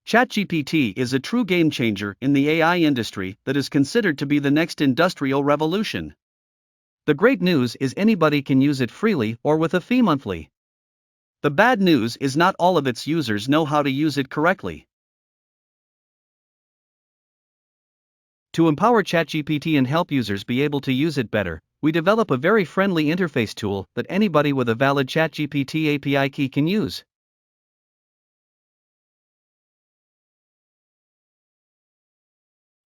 ChatGPT is a true game changer in the AI industry that is considered to be the next industrial revolution. The great news is anybody can use it freely or with a fee monthly. The bad news is not all of its users know how to use it correctly. To empower ChatGPT and help users be able to use it better, we develop a very friendly interface tool that anybody with a valid ChatGPT API key can use.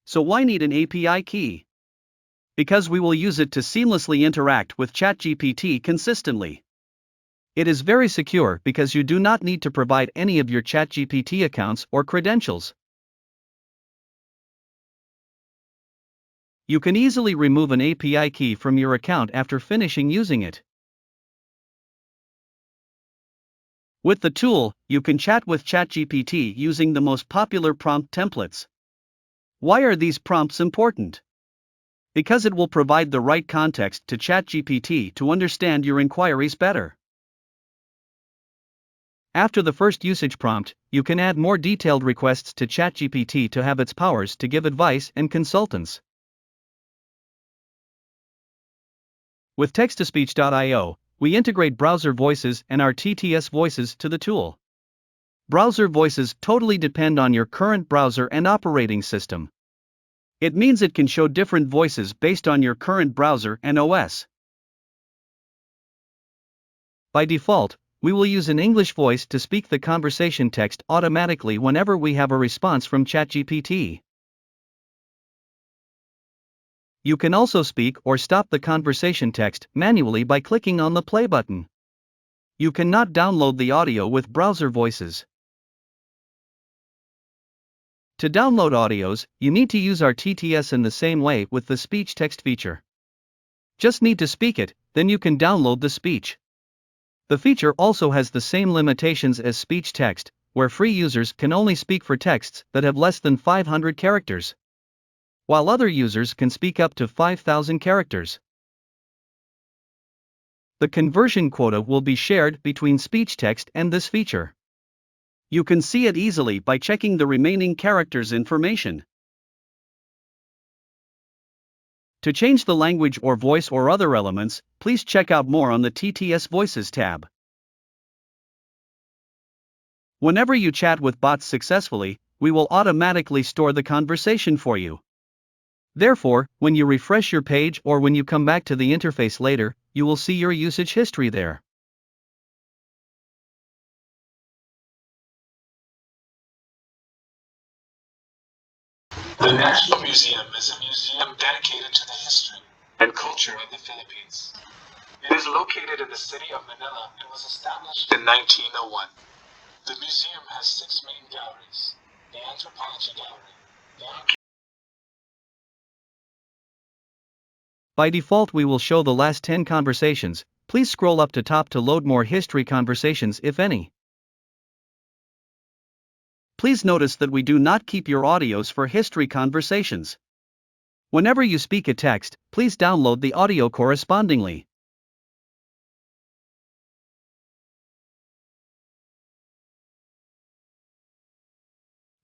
So why need an API key? Because we will use it to seamlessly interact with ChatGPT consistently. It is very secure because you do not need to provide any of your ChatGPT accounts or credentials. You can easily remove an API key from your account after finishing using it. With the tool, you can chat with ChatGPT using the most popular prompt templates. Why are these prompts important? Because it will provide the right context to ChatGPT to understand your inquiries better. After the first usage prompt, you can add more detailed requests to ChatGPT to have its powers to give advice and consultance. With text-to-speech.io, we integrate browser voices and our TTS voices to the tool. Browser voices totally depend on your current browser and operating system. It means it can show different voices based on your current browser and OS. By default, we will use an English voice to speak the conversation text automatically whenever we have a response from ChatGPT. You can also speak or stop the conversation text manually by clicking on the play button. You cannot download the audio with browser voices. To download audios, you need to use our TTS in the same way with the speech text feature. Just need to speak it, then you can download the speech. The feature also has the same limitations as speech text, where free users can only speak for texts that have less than 500 characters, while other users can speak up to 5,000 characters. The conversion quota will be shared between speech text and this feature. You can see it easily by checking the remaining characters information. To change the language or voice or other elements, please check out more on the TTS Voices tab. Whenever you chat with bots successfully, we will automatically store the conversation for you. Therefore, when you refresh your page or when you come back to the interface later, you will see your usage history there. The National Museum is a museum dedicated to the history and culture of the Philippines. It is located in the city of Manila and was established in 1901. The museum has 6 main galleries: the Anthropology Gallery, the By default, we will show the last 10 conversations. Please scroll up to top to load more history conversations if any. Please notice that we do not keep your audios for history conversations. Whenever you speak a text, please download the audio correspondingly.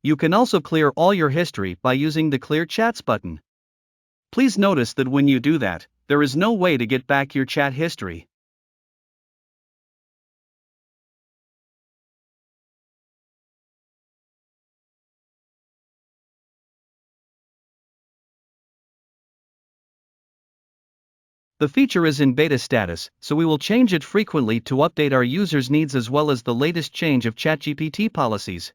You can also clear all your history by using the Clear Chats button. Please notice that when you do that, there is no way to get back your chat history. The feature is in beta status, so we will change it frequently to update our users' needs as well as the latest change of ChatGPT policies.